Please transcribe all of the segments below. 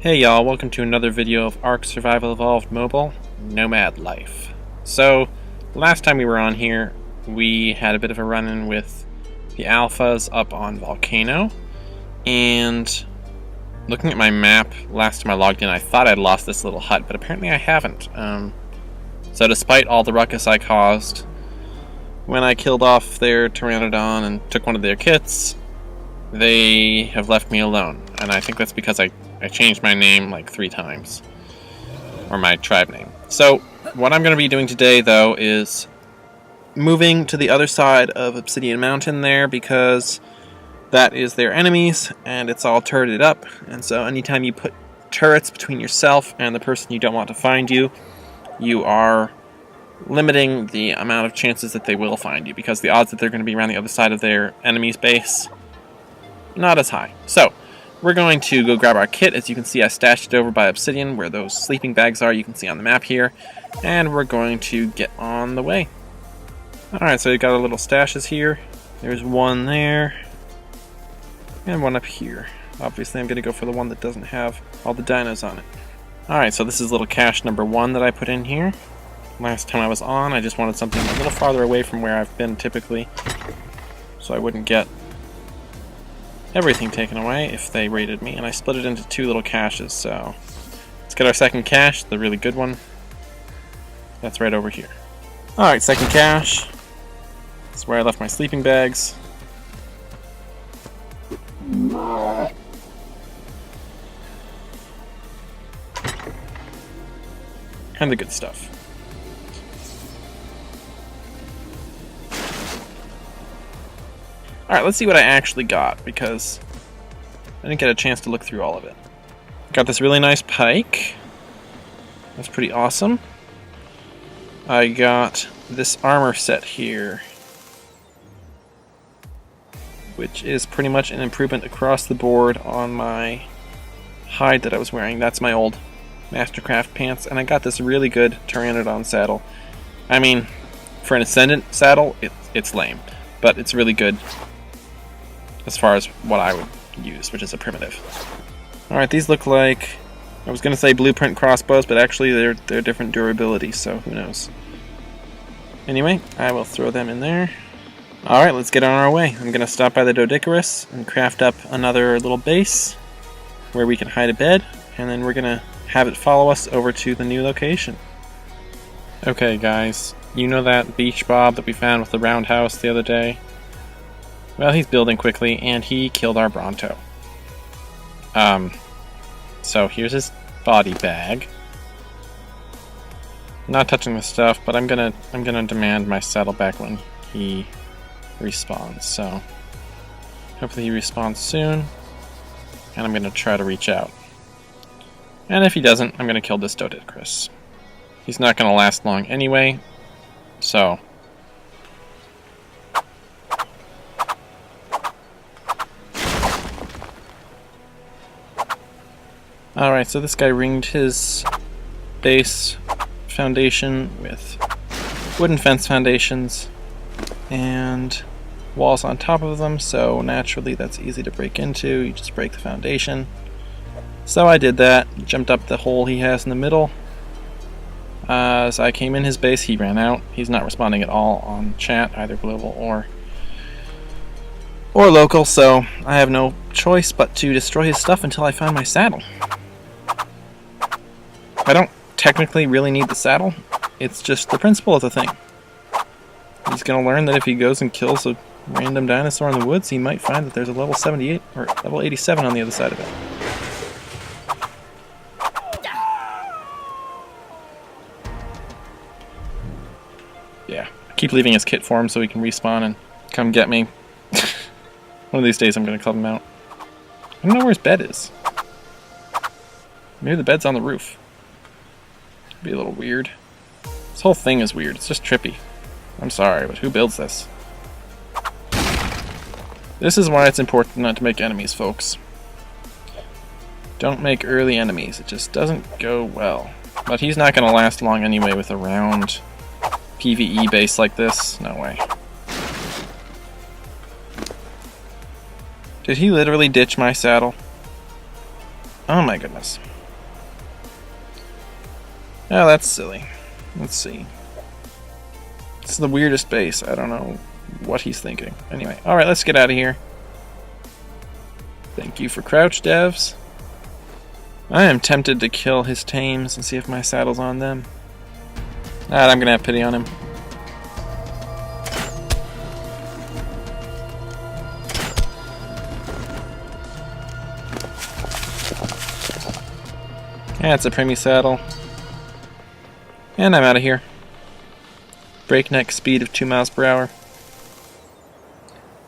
Hey y'all, welcome to another video of ARK Survival Evolved Mobile, Nomad Life. So, last time we were on here, we had a bit of a run-in with the alphas up on Volcano, and looking at my map, last time I logged in, I thought I'd lost this little hut, but apparently I haven't. So despite all the ruckus I caused when I killed off their Pteranodon and took one of their kits, they have left me alone, and I think that's because I changed my name like 3 times, or my tribe name. So what I'm going to be doing today, though, is moving to the other side of Obsidian Mountain there, because that is their enemies, and it's all turreted up, and so anytime you put turrets between yourself and the person you don't want to find you, you are limiting the amount of chances that they will find you, because the odds that they're going to be around the other side of their enemy's base, not as high. So we're going to go grab our kit. As you can see, I stashed it over by Obsidian, where those sleeping bags are. You can see on the map here. And we're going to get on the way. Alright, so we've got our little stashes here. There's one there. And one up here. Obviously, I'm going to go for the one that doesn't have all the dinos on it. Alright, so this is little cache number 1 that I put in here. Last time I was on, I just wanted something a little farther away from where I've been typically, so I wouldn't get everything taken away if they raided me, and I split it into 2 little caches. So let's get our second cache, the really good one. That's right over here. Alright, second cache. That's where I left my sleeping bags. And the good stuff. Alright, let's see what I actually got, because I didn't get a chance to look through all of it. Got this really nice pike. That's pretty awesome. I got this armor set here, which is pretty much an improvement across the board on my hide that I was wearing. That's my old Mastercraft pants. And I got this really good Pteranodon saddle. I mean, for an Ascendant saddle, it's lame, but it's really good as far as what I would use, which is a primitive. Alright, these look like, I was going to say blueprint crossbows, but actually they're different durability, so who knows. Anyway, I will throw them in there. Alright, let's get on our way. I'm going to stop by the Doedicurus and craft up another little base where we can hide a bed, and then we're going to have it follow us over to the new location. Okay guys, you know that beach bob that we found with the roundhouse the other day? Well, he's building quickly, and he killed our Bronto. So here's his body bag. Not touching the stuff, but I'm gonna demand my saddle back when he respawns. So hopefully he respawns soon, and I'm gonna try to reach out. And if he doesn't, I'm gonna kill this Doedicurus. He's not gonna last long anyway, so. Alright, so this guy ringed his base foundation with wooden fence foundations and walls on top of them, so naturally that's easy to break into. You just break the foundation. So I did that, jumped up the hole he has in the middle. As I came in his base, he ran out. He's not responding at all on chat, either global or local, so I have no choice but to destroy his stuff until I find my saddle. I don't technically really need the saddle, it's just the principle of the thing. He's going to learn that if he goes and kills a random dinosaur in the woods, he might find that there's a level 78 or level 87 on the other side of it. Yeah, I keep leaving his kit for him so he can respawn and come get me. One of these days I'm going to club him out. I don't know where his bed is. Maybe the bed's on the roof. Be a little weird. This whole thing is weird. It's just trippy. I'm sorry, but who builds this? This is why it's important not to make enemies, folks. Don't make early enemies. It just doesn't go well. But he's not going to last long anyway with a round PvE base like this. No way. Did he literally ditch my saddle? Oh my goodness. Oh, that's silly. Let's see. It's the weirdest base. I don't know what he's thinking. Anyway, alright, let's get out of here. Thank you for crouch, devs. I am tempted to kill his tames and see if my saddle's on them. I'm gonna have pity on him. Yeah, it's a preemie saddle. And I'm out of here. Breakneck speed of 2 miles per hour.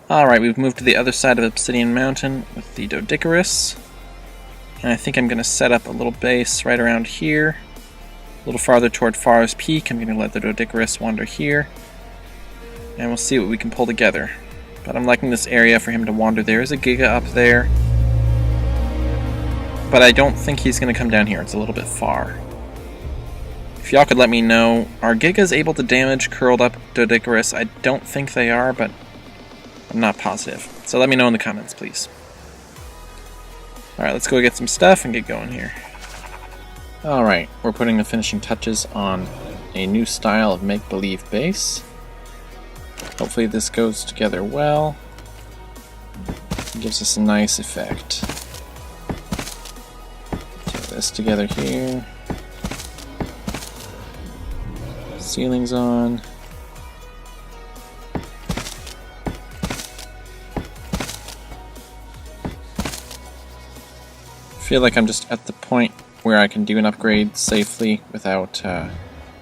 Alright, we've moved to the other side of Obsidian Mountain with the Doedicurus. And I think I'm going to set up a little base right around here. A little farther toward Far's Peak. I'm going to let the Doedicurus wander here. And we'll see what we can pull together. But I'm liking this area for him to wander. There is a Giga up there. But I don't think he's going to come down here. It's a little bit far. If y'all could let me know, are Gigas able to damage curled up Doedicurus? I don't think they are, but I'm not positive. So let me know in the comments, please. Alright, let's go get some stuff and get going here. Alright, we're putting the finishing touches on a new style of make-believe base. Hopefully this goes together well. It gives us a nice effect. Throw this together here. Ceilings on. I feel like I'm just at the point where I can do an upgrade safely without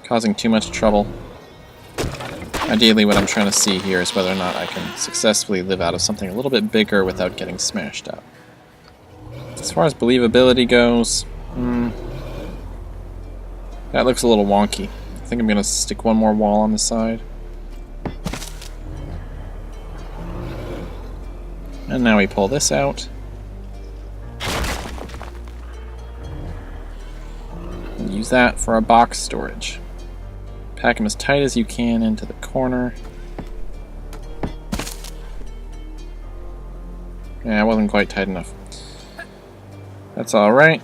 causing too much trouble. Ideally, what I'm trying to see here is whether or not I can successfully live out of something a little bit bigger without getting smashed up. As far as believability goes, that looks a little wonky. I think I'm going to stick one more wall on the side. And now we pull this out. And use that for our box storage. Pack them as tight as you can into the corner. Yeah, it wasn't quite tight enough. That's alright.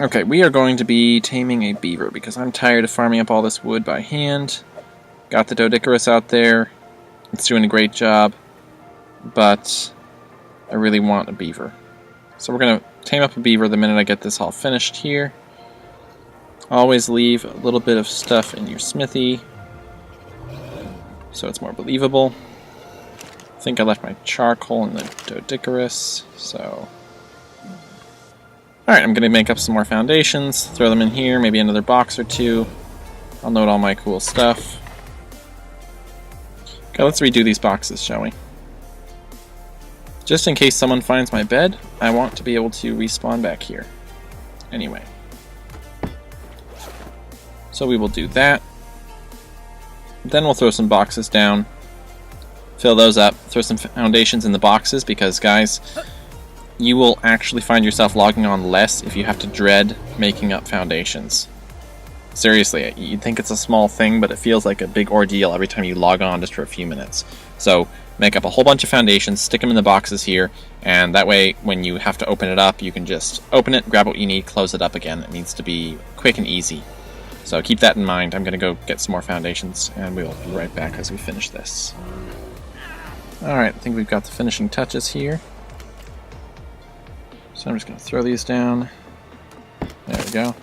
Okay, we are going to be taming a beaver because I'm tired of farming up all this wood by hand. Got the Doedicurus out there. It's doing a great job. But I really want a beaver. So we're going to tame up a beaver the minute I get this all finished here. Always leave a little bit of stuff in your smithy so it's more believable. I think I left my charcoal in the Doedicurus, so... Alright, I'm going to make up some more foundations, throw them in here, maybe another box or two. I'll note all my cool stuff. Okay, let's redo these boxes, shall we? Just in case someone finds my bed, I want to be able to respawn back here. Anyway. So we will do that. Then we'll throw some boxes down. Fill those up. Throw some foundations in the boxes because, guys, you will actually find yourself logging on less if you have to dread making up foundations. Seriously, you'd think it's a small thing, but it feels like a big ordeal every time you log on just for a few minutes. So make up a whole bunch of foundations, stick them in the boxes here, and that way when you have to open it up, you can just open it, grab what you need, close it up again. It needs to be quick and easy. So keep that in mind. I'm going to go get some more foundations, and we will be right back as we finish this. Alright, I think we've got the finishing touches here. So I'm just going to throw these down. There we go.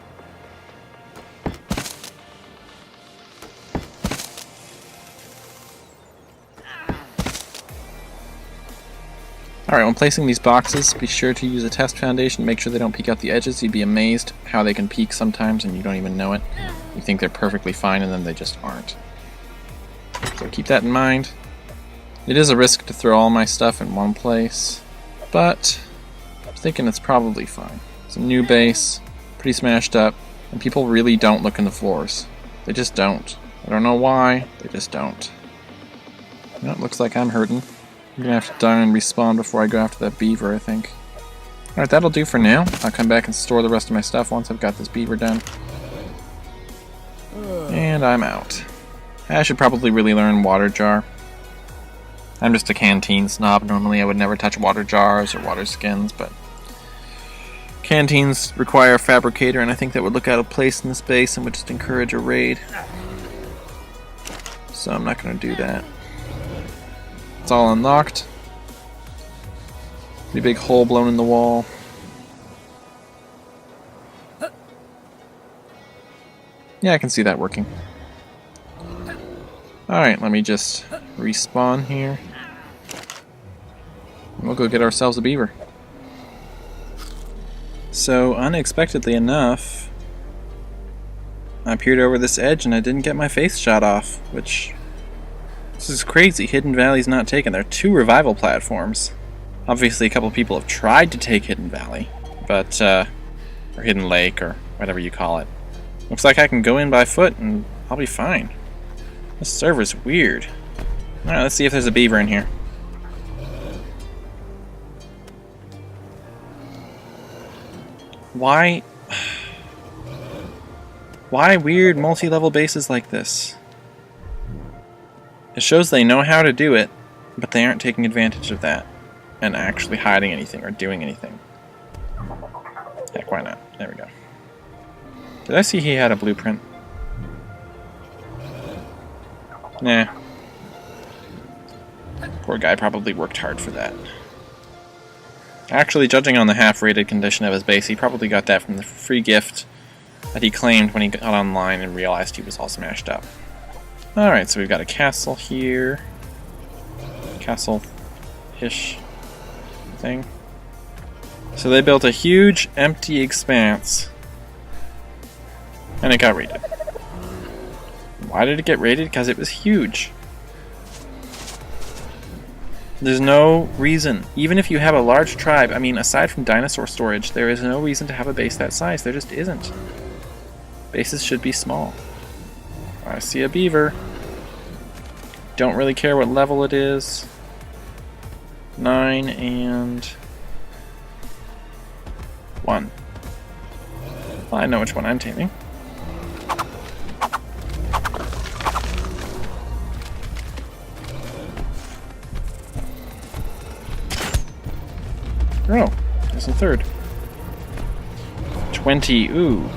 Alright, when placing these boxes, be sure to use a test foundation. Make sure they don't peek out the edges. You'd be amazed how they can peek sometimes and you don't even know it. You think they're perfectly fine and then they just aren't. So keep that in mind. It is a risk to throw all my stuff in one place, but I'm thinking it's probably fine. It's a new base, pretty smashed up, and people really don't look in the floors. They just don't. I don't know why, they just don't. You know, it looks like I'm hurting. I'm gonna have to die and respawn before I go after that beaver, I think. Alright, that'll do for now. I'll come back and store the rest of my stuff once I've got this beaver done. And I'm out. I should probably really learn water jar. I'm just a canteen snob. Normally I would never touch water jars or water skins, but Canteens require a fabricator, and I think that would look out of place in this base and would just encourage a raid. So I'm not going to do that. It's all unlocked. The big hole blown in the wall. Yeah, I can see that working. Alright, let me just respawn here. And we'll go get ourselves a beaver. So, unexpectedly enough, I peered over this edge and I didn't get my face shot off, which... This is crazy. Hidden Valley's not taken. There are 2 revival platforms. Obviously, a couple of people have tried to take Hidden Valley, but, or Hidden Lake, or whatever you call it. Looks like I can go in by foot and I'll be fine. This server's weird. Alright, let's see if there's a beaver in here. Why weird multi-level bases like this? It shows they know how to do it, but they aren't taking advantage of that and actually hiding anything or doing anything. Heck, why not? There we go. Did I see he had a blueprint? Nah. Poor guy probably worked hard for that. Actually, judging on the half-rated condition of his base, he probably got that from the free gift that he claimed when he got online and realized he was all smashed up. Alright, so we've got a castle here. Castle-ish thing. So they built a huge, empty expanse. And it got raided. Why did it get raided? Because it was huge. There's no reason. Even if you have a large tribe, I mean, aside from dinosaur storage, there is no reason to have a base that size. There just isn't. Bases should be small. I see a beaver. Don't really care what level it is. 9 and 1. Well, I know which one I'm taming. Oh, there's a third. 20. Ooh.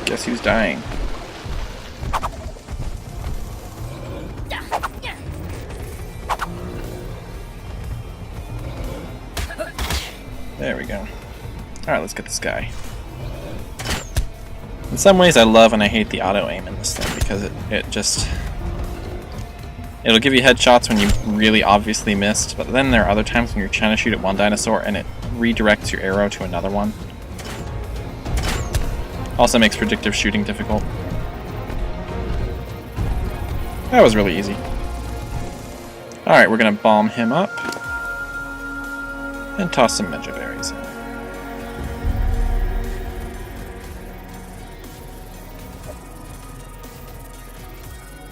Guess who's dying? There we go. Alright, let's get this guy. In some ways I love and I hate the auto-aim in this thing because it'll give you headshots when you really obviously missed, but then there are other times when you're trying to shoot at one dinosaur and it redirects your arrow to another one. Also makes predictive shooting difficult. That was really easy. Alright, we're gonna bomb him up. And toss some Meja berries in.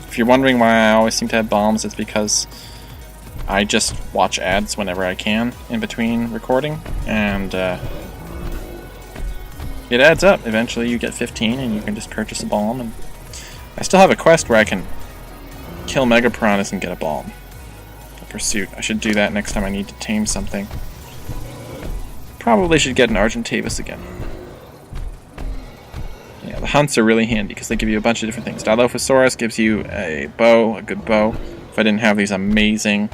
If you're wondering why I always seem to have bombs, it's because I just watch ads whenever I can in between recording, and it adds up. Eventually you get 15 and you can just purchase a bomb, and I still have a quest where I can kill mega piranhas and get a bomb. A pursuit. I should do that next time I need to tame something. Probably should get an Argentavis again. Yeah, the hunts are really handy because they give you a bunch of different things. Dilophosaurus gives you a bow, a good bow. If I didn't have these amazing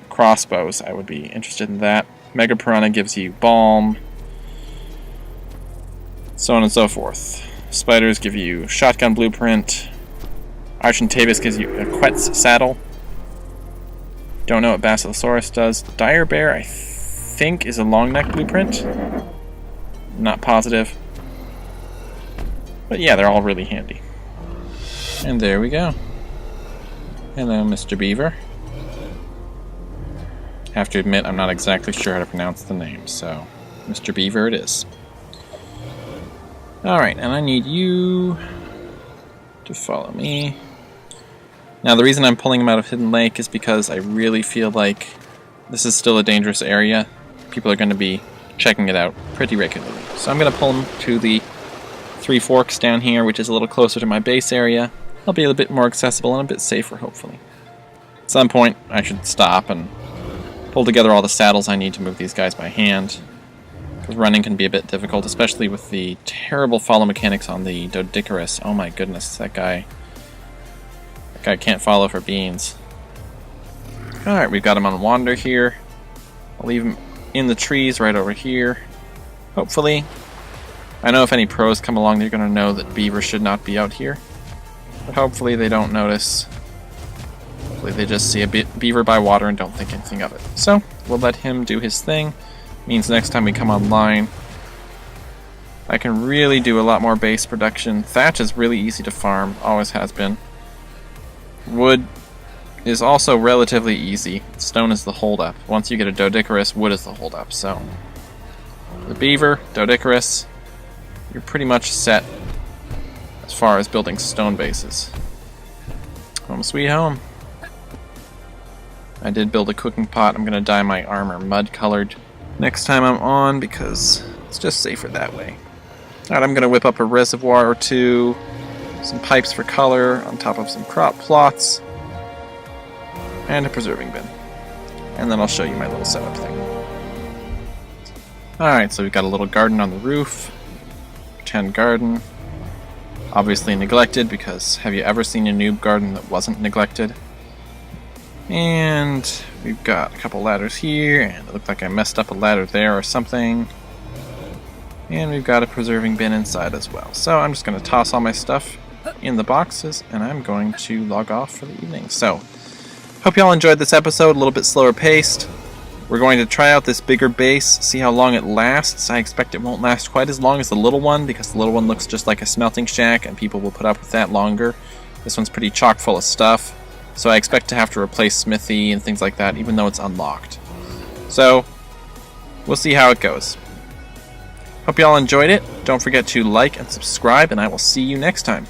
crossbows, I would be interested in that. Mega Piranha gives you balm, so on and so forth. Spiders give you shotgun blueprint. Argentavis gives you a Quetz saddle. Don't know what Basilosaurus does. Dire Bear, I think, is a long neck blueprint. Not positive. But yeah, they're all really handy. And there we go. Hello, Mr. Beaver. Have to admit, I'm not exactly sure how to pronounce the name, so Mr. Beaver it is. Alright, and I need you to follow me. Now, the reason I'm pulling him out of Hidden Lake is because I really feel like this is still a dangerous area. People are going to be checking it out pretty regularly. So I'm going to pull him to the Three Forks down here, which is a little closer to my base area. I'll be a bit more accessible and a bit safer, hopefully. At some point, I should stop and pull together all the saddles I need to move these guys by hand. Running can be a bit difficult, especially with the terrible follow mechanics on the Doedicurus. Oh my goodness, that guy can't follow for beans. Alright, we've got him on wander here. I'll leave him in the trees right over here. Hopefully. I know if any pros come along, they're going to know that beaver should not be out here. But hopefully they don't notice. Hopefully they just see a beaver by water and don't think anything of it. So, we'll let him do his thing. Means next time we come online, I can really do a lot more base production. Thatch is really easy to farm, always has been. Wood is also relatively easy. Stone is the holdup. Once you get a Doedicurus, wood is the holdup. So, the beaver, Doedicurus, you're pretty much set as far as building stone bases. Home sweet home. I did build a cooking pot. I'm going to dye my armor mud colored next time I'm on because it's just safer that way. Alright, I'm going to whip up a reservoir or two, some pipes for color on top of some crop plots, and a preserving bin. And then I'll show you my little setup thing. Alright, so we've got a little garden on the roof. Pretend garden. Obviously neglected because have you ever seen a noob garden that wasn't neglected? And we've got a couple ladders here, and it looked like I messed up a ladder there or something. And we've got a preserving bin inside as well. So I'm just going to toss all my stuff in the boxes, and I'm going to log off for the evening. So, hope y'all enjoyed this episode, a little bit slower paced. We're going to try out this bigger base, see how long it lasts. I expect it won't last quite as long as the little one, because the little one looks just like a smelting shack, and people will put up with that longer. This one's pretty chock full of stuff. So I expect to have to replace Smithy and things like that, even though it's unlocked. So, we'll see how it goes. Hope y'all enjoyed it. Don't forget to like and subscribe, and I will see you next time.